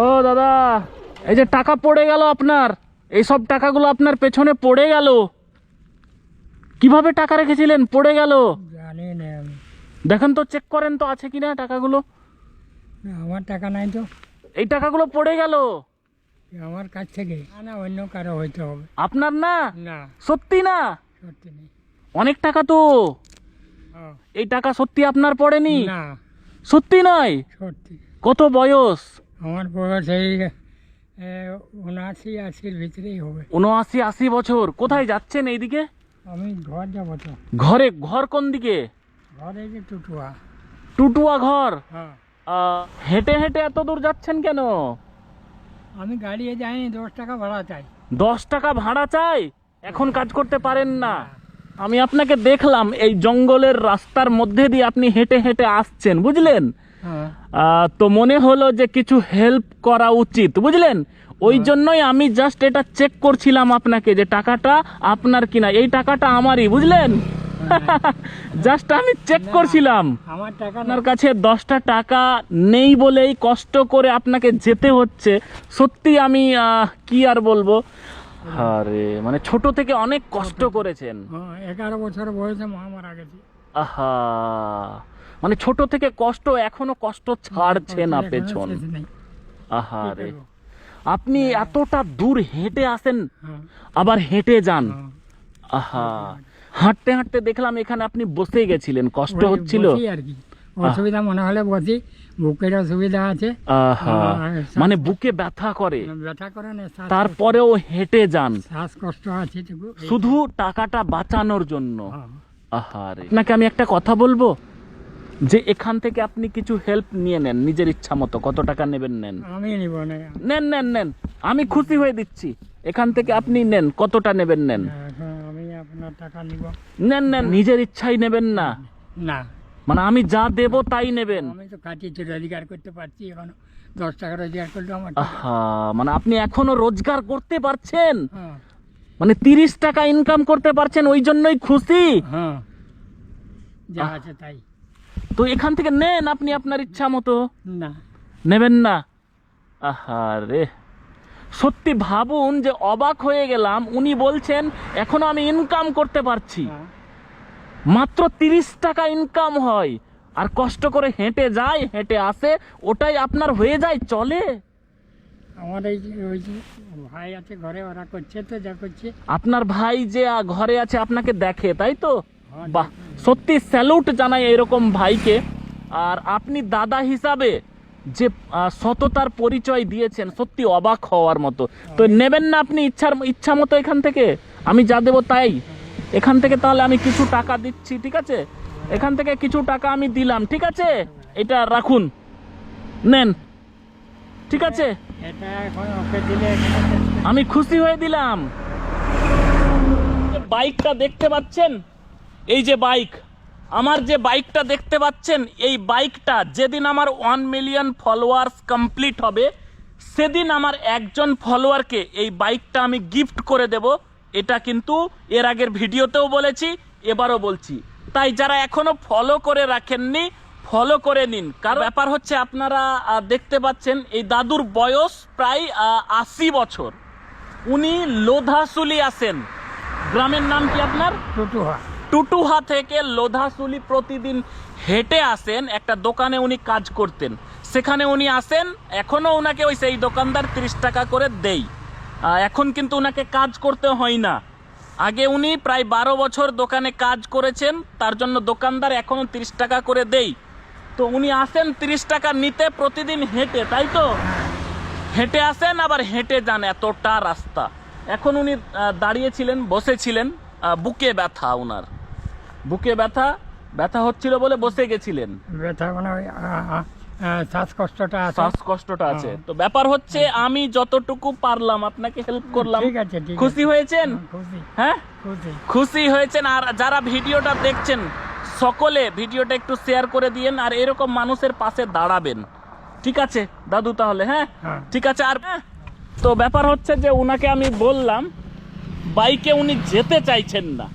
ও দাদা, এই যে টাকা পড়ে গেল আপনার, এই সব টাকাগুলো আপনার পেছনে পড়ে গেল, কিভাবে টাকা রেখেছিলেন পড়ে গেল? জানি না আমি। দেখেন তো, চেক করেন তো আছে কিনা টাকাগুলো। আমার টাকা নাই তো। এই টাকাগুলো পড়ে গেল আমার কাছ থেকে না, অন্য কারো হইতে হবে। আপনার না? না, সত্যি না? সত্যি নেই। অনেক টাকা তো। এই টাকা সত্যি আপনার পড়েনি? না, সত্যি নয়? সত্যি। কত বয়স? আমার বয়স এই 79-80 ভিতরেই হবে। 79-80 বছর। কোথায় যাচ্ছেন এইদিকে? আমি ঘর যাবো তো। ঘরে? ঘর কোন দিকে? ঘর এই যে টুটুয়া। টুটুয়া ঘর? হ্যাঁ। হেঁটে হেঁটে এত দূর যাচ্ছেন কেন? আমি গাড়িয়ে যাইনি, 10 টাকা ভাড়া চাই। 10 টাকা ভাড়া চাই? এখন কাজ করতে পারেন না? আমি আপনাকে দেখলাম এই জঙ্গলের রাস্তার মধ্যে দিয়ে আপনি হেঁটে হেঁটে আসছেন, বুঝলেন? হ্যাঁ। তো মনে হলো যে কিছু হেল্প করা উচিত, বুঝলেন? ওই জন্যই আমি জাস্ট এটা চেক করছিলাম আপনাকে যে টাকাটা আপনার কিনা। এই টাকাটা আমারই, বুঝলেন? জাস্ট আমি চেক করছিলাম। আমার টাকা আপনার কাছে 10টা টাকা নেই বলেই কষ্ট করে আপনাকে যেতে হচ্ছে। সত্যি আমি কি আর বলবো। আরে মানে ছোট থেকে অনেক কষ্ট করেছেন। 11 বছর বয়সে মা মারা গেছে। আহা, মানে ছোট থেকে কষ্ট, এখনো কষ্ট ছাড়ছে না পেছন। আহা রে, আপনি এতটা দূর হেঁটে আসেন, আবার হেঁটে যান। আহা, হাঁটতে হাঁটতে দেখলাম এখানে আপনি বসে গেছিলেন, কষ্ট হচ্ছিল আর কি। অসুবিধা মনে হলে বসি, বুকের অসুবিধা আছে। আহা, মানে বুকে ব্যথা করে, ব্যথা করে না, তারপরেও হেঁটে যান শ্বাসকষ্ট আছে শুধু টাকাটা বাঁচানোর জন্য। আহারে, আপনাকে আমি একটা কথা বলবো, যে এখান থেকে আপনি কিছু হেল্প নিয়ে নেন নিজের ইচ্ছা মতো। কত টাকা নেবেন নেন? আমি নিব না। নেন নেন নেন, আমি খুশি হয়ে দিচ্ছি। এখান থেকে আপনি নেন, কতটা নেবেন নেন। আমি আপনার টাকা নিব। নেন নেন, নিজের ইচ্ছাই নেবেন না? না, মানে আমি যা দেব তাই নেবেন? আমি তো কাটিয়ে রোজগার করতে পারছি, এখন 10 টাকা রোজগার করলে আমার আহা, মানে আপনি এখনো রোজগার করতে পারছেন, মানে 30 টাকা ইনকাম করতে পারছেন, ওই জন্যই খুশি? হ্যাঁ, যা আছে তাই। তো এখান থেকে নেন আপনি আপনার ইচ্ছা মতো। না, নেবেন না? আহারে, সত্যি ভাবুন, যে অবাক হয়ে গেলাম। উনি বলছেন এখনো আমি ইনকাম করতে পারছি, মাত্র 30 টাকা ইনকাম হয়, আর কষ্ট করে হেঁটে যায়, হেঁটে আসে, ওটাই আপনার হয়ে যায়, চলে। আমার এই যে ওই যে ভাই আছে ঘরে, ওরা করছে তো যা করছে। আপনার ভাই যে ঘরে আছে আপনাকে দেখে, তাই তো? বাহ, সত্যি স্যালুট জানাই এরকম ভাইকে। আর আপনি দাদা হিসাবে যে সততার পরিচয় দিয়েছেন, সত্যি অবাক হওয়ার মতো। তো নেবেন না আপনি ইচ্ছা মতো এখান থেকে? আমি যা দেবো তাই। এখান থেকে তাহলে আমি কিছু টাকা দিচ্ছি, ঠিক আছে? এখান থেকে কিছু টাকা আমি দিলাম, ঠিক আছে? এটা রাখুন, নেন, ঠিক আছে? এটা এখন ওকে দিলে আমি খুশি হয়ে দিলাম। বাইকটা দেখতে পাচ্ছেন, এই যে বাইক, আমার যে বাইকটা দেখতে পাচ্ছেন, এই বাইকটা যেদিন আমার 1 মিলিয়ন ফলোয়ার্স কমপ্লিট হবে, সেদিন আমার একজন ফলোয়ারকে এই বাইকটা আমি গিফট করে দেব। এটা কিন্তু এর আগের ভিডিওতেও বলেছি, এবারও বলছি। তাই যারা এখনো ফলো করে রাখেননি, ফলো করে নিন। কারণ ব্যাপার হচ্ছে, আপনারা দেখতে পাচ্ছেন এই দাদুর বয়স প্রায় 80 বছর। উনি লোধাশুলি আসেন। গ্রামের নাম কি আপনার? টুটুয়া। টুটুহা থেকে লোধাশুলি প্রতিদিন হেঁটে আসেন। একটা দোকানে উনি কাজ করতেন, সেখানে উনি আসেন। এখনও ওনাকে ওই সেই দোকানদার 30 টাকা করে দেই। এখন কিন্তু ওনাকে কাজ করতে হয় না। আগে উনি প্রায় 12 বছর দোকানে কাজ করেছেন, তার জন্য দোকানদার এখনও 30 টাকা করে দেই। তো উনি আসেন 30 টাকা নিতে প্রতিদিন হেঁটে, তাই তো? হেঁটে আসেন আবার হেঁটে যান, এতটা রাস্তা। এখন উনি দাঁড়িয়েছিলেন, বসেছিলেন, বুকে ব্যথা, ওনার বুকে ব্যথা হচ্ছিল বলে বসে গেছিলেন। ব্যথা মানে শ্বাসকষ্টটা আছে। শ্বাসকষ্টটা আছে। তো ব্যাপার হচ্ছে, আমি যতটুকু পারলাম আপনাকে হেল্প করলাম। ঠিক আছে, ঠিক আছে। খুশি হয়েছেন? খুশি। হ্যাঁ, খুশি। খুশি হয়েছেন। আর যারা ভিডিওটা দেখছেন, সকলে ভিডিওটা একটু শেয়ার করে দিয়েন, আর এরকম মানুষের পাশে দাঁড়াবেন, ঠিক আছে দাদু? তাহলে হ্যাঁ, ঠিক আছে। আর তো ব্যাপার হচ্ছে যে, উনাকে আমি বললাম বাইকে উনি যেতে চাইছেন না।